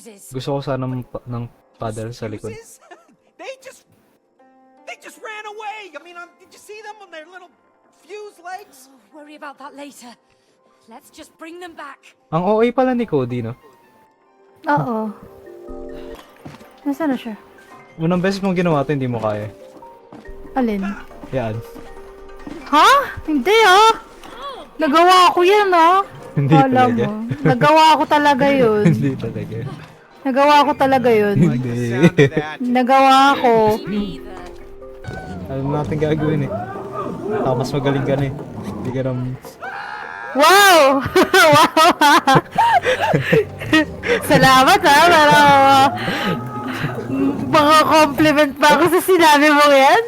Gusto ko sana ng paddle sa likod. Fuses? They just ran away. I mean, did you see them on their little fuse legs? Worry about that later. Let's just bring them back. Ang OA pala ni Cody, no? Oo. Nasaan na siya? Unang beses mong ginawa ito, hindi mo kaya. Alin? Yan. Ha? Hindi ah! Nagawa ko yan ah! Hindi Alam talaga. mo. Nagawa ko talaga yun. Hindi talaga. Nagawa ko talaga yun. Hindi. Sound of that. Nagawa ko. Alam natin gagawin eh. Mas magaling ka na eh. Hindi ka nang... Wow! Wow! Salamat ha, pero baka compliment pa ako sa sinabi mo yan.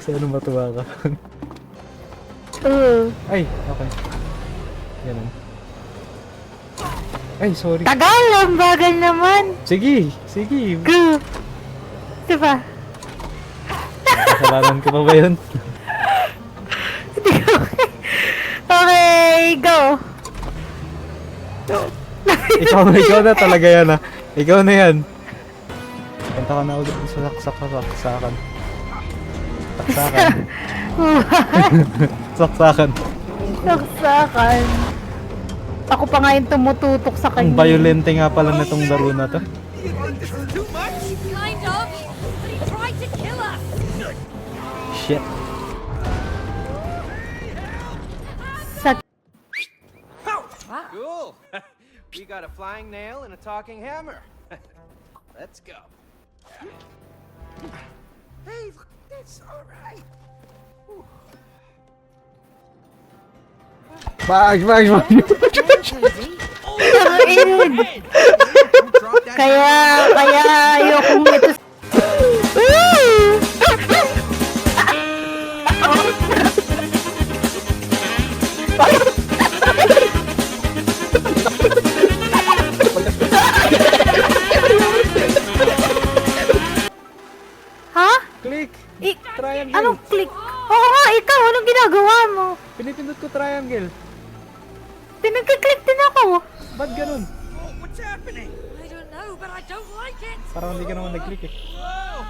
Sana matuwa ka. Ay, okay. Ganun. Ay, sorry. Tagal, ang bagal naman. Sige, sige. Go! Diba? Kasalanan ko pa ba yun? Okay, go! ikaw na talaga yan ah. Ikaw na yan. Punta ka na ulit sa saksakan. Saksakan. Saksakan. Saksakan. Ako pa nga yung tumututok sa Ang kanya. violente nga pala nitong laro na to. You think this is too much? Kind of, but he tried to kill us. Shit. Sa Cool. We got a flying nail and a talking hammer. Let's go. Hey, look at this. All right. Bags. Kaya ayokong ito. Ha? Click. I- Triangle. Anong click? Oo nga, ikaw, anong ginagawa mo? Pinipindot ko triangle. Pinagkiklik din ako. Ba't ganun? What's happening? I don't know, but I don't like it. Parang hindi ka naman nag-click eh.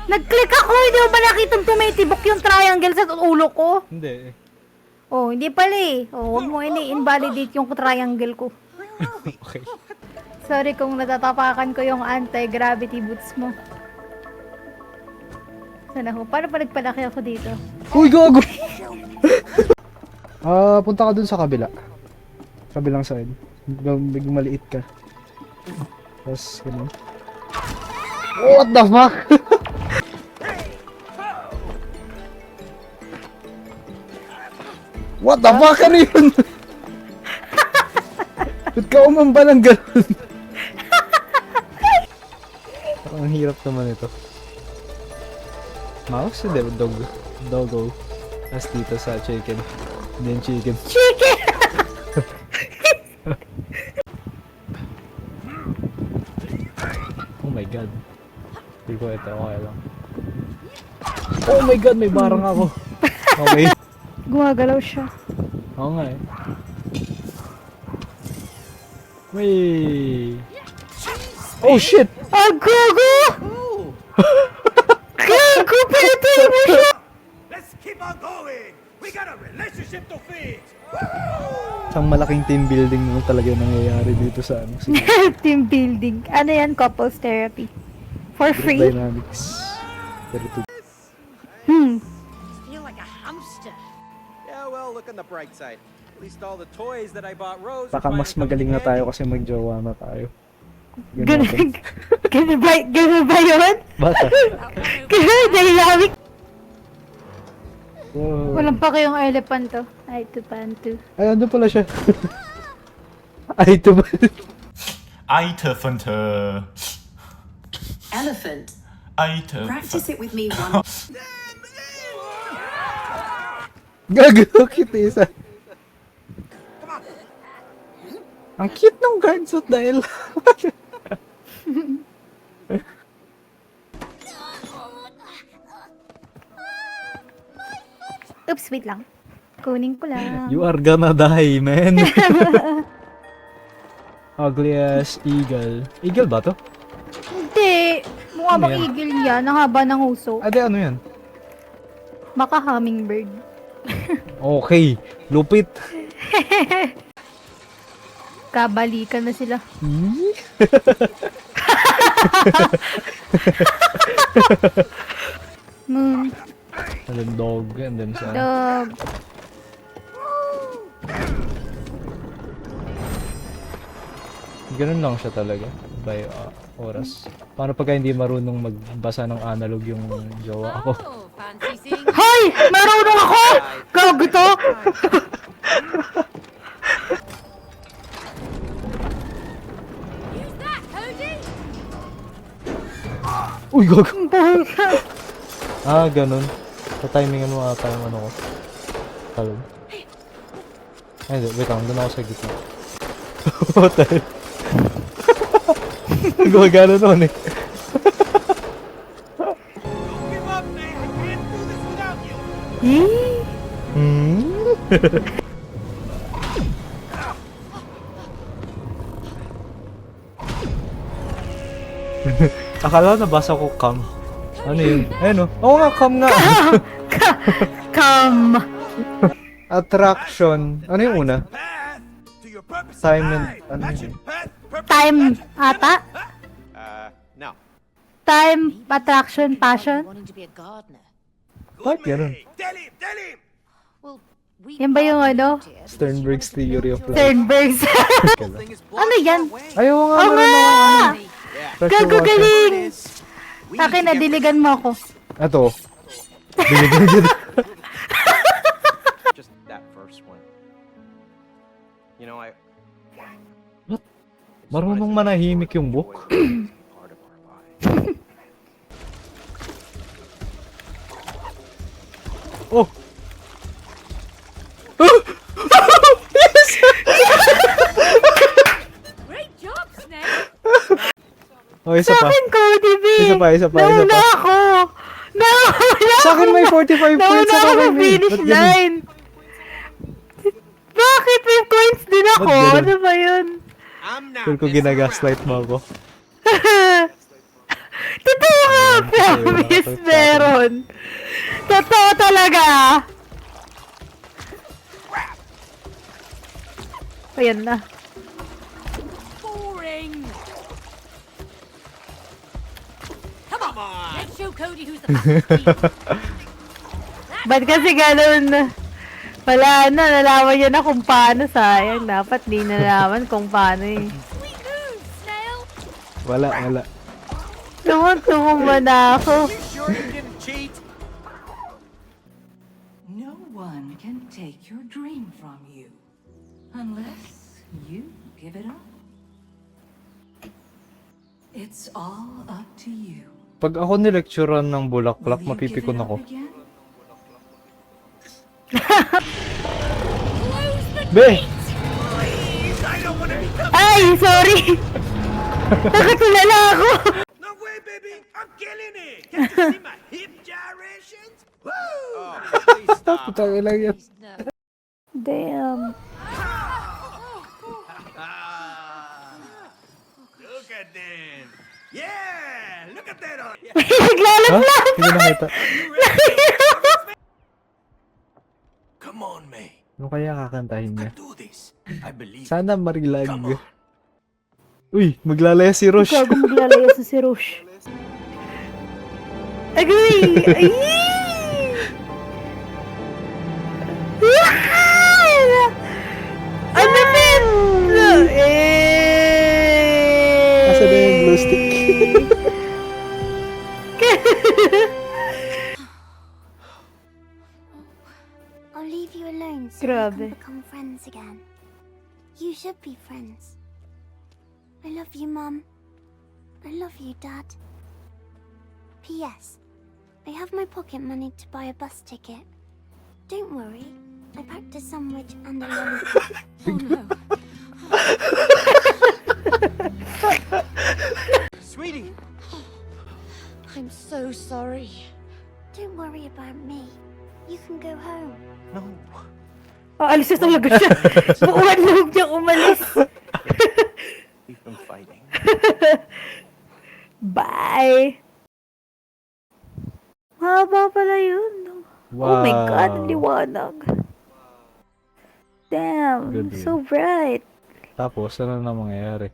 Nag-click ako, hindi mo ba nakitang tumitibok yung triangle sa ulo ko? Hindi eh. Oh, hindi pala eh. Oh, huwag mo ini-invalidate yung triangle ko. Okay. Sorry kung natatapakan ko yung anti-gravity boots mo. Sana ako? Paano pa nagpalaki ako dito? Uy, gago! Punta ka dun sa kabila. Kabilang side. Big maliit ka. Tapos, ganun. What the fuck? What the fuck? Ano yun? Ba't ka umamba ng ganun? Ang hirap naman ito. Mouse? Hindi, doggo. Tapos dito sa chicken. Hindi yung chicken. Chicken! Oh my god. Hindi ko ito, okay lang. Oh my god, may barang ako. Okay. Gumagalaw siya. Oo nga eh. Wait. Oh shit! Ah, gago! Gago, pinatay mo siya! Let's keep on going. We got a relationship to feed. Isang malaking team building mo talaga nangyayari dito sa ano. Team building. Ano yan? Couples therapy. For free? Dynamics. 32. Feel like a hamster. Yeah, well, look on the bright side. At least all the toys that I bought Rose. Baka are mas finally magaling na coming in tayo handy. kasi magjowa na tayo. Ganun ba yun? Bata. Ganun, dynamic. Wow. Walang pa kayong elephant to. Ay, tupanto. Ay, ano pala siya? Ay, ito ba? Elephant. Elephant. Elephant. Practice it with me one. Gago, cute isa. Ang cute ng guard suit dahil. Oops, wait lang. Kunin ko lang. You are gonna die, man. Ugliest eagle. Eagle ba to? Hindi. Mukha Ano bang yan? eagle yan? Ang haba ng huso. Ade, ano yan? Baka hummingbird. Okay. Lupit. Kabalikan na sila. Moon. And then dog. And then sa... Dog. Ganun lang siya talaga. By oras. Paano pagka hindi marunong magbasa ng analog yung jowa ko? Oh, fancy seeing Hoy! Marunong ako! Gago to! Use that, Cody! Uy, gago! Bongga. Ah, ganun. Sa-timingan mo ata yung ano ko. Talon. Ay, wait lang. Doon ako sa gitna. What the hell? Gumagano nun eh. Don't give up, man. I can't do this without you. Hmm? Akala nabasa ko cam. Ano yun? Ayun o. Oo nga, cam nga. Come. Attraction. Ano yung una? Path to your purpose. Time and... Ano Passion, yun? path, purpose. Time ata? No. Time, attraction, passion? wanting to be a gardener. Bakit ganun? Tell him, tell him. Well, we Yan ba yung ano? Sternberg's theory of life. Sternbergs. Thing is Ano yan? Ayaw nga Oo meron nga! ng ano. Pressure Gago washer. galing! We Sa akin, need to get nadiligan mo ako. Ito. Binigyan just that first one. You know, I Marunong manahimik yung book. part of our lives. Oh! Great job, Snake! Oh, isa Sa pa. akin, Cody B! Isa pa, isa pa, isa Nauna pa. ako! Nauna Sa akin may 45 points Nauna ako ako kay sa May. finish Ba't ganun? line! Bakit may points din ako? Ba't ganun? Ano ba yun? I'm not Feel ko messing ginagaslight mo ako. Totoo nga, promise, meron. Totoo talaga. Ayan na. Boring! Come on! Let's show Cody who's the fastest. Ba't kasi ganun? Wala na, nalaman niya na kung paano. Sayang, dapat di nalaman kung paano eh. Sweet move, Snail! Wala. Tumumba na ako. You sure you didn't cheat? No one can take your dream from you unless you give it up. It's all up to you. Pag ako nilecturean ng bulaklak, Will you mapipikon give it up ako. again? Close the Be! Please, I don't want to become. Ay, sorry. Nakatulala ako. No way, baby. I'm killing it. Can't you see my hip gyrations? Woo! Oh, please stop. Putang ina yan. Damn. Look at them. Yeah, look at that. May naglalapla. Hindi nakita. Come on, May. Ano kaya kakantahin niya? Do this. I believe. Sana marilag. Come on. Uy, maglalaya si Roche. Gago maglalaya sa si Roche. Agree! Ay! Ano din? Asa na yung glue stick? I'll leave you alone so we Grabe. can become friends again. You should be friends. I love you, Mum. I love you, Dad. P.S. I have my pocket money to buy a bus ticket. Don't worry. I packed a sandwich and a lollipop. Oh no. Sweetie. I'm so sorry. Don't worry about me. You can go home. No. Aalis na talaga siya. Buuan loob niya umalis. fighting. Bye! Mahaba pala yun. Oh my god, ang liwanag. Damn, Good so bright. Tapos, ano na mangyayari?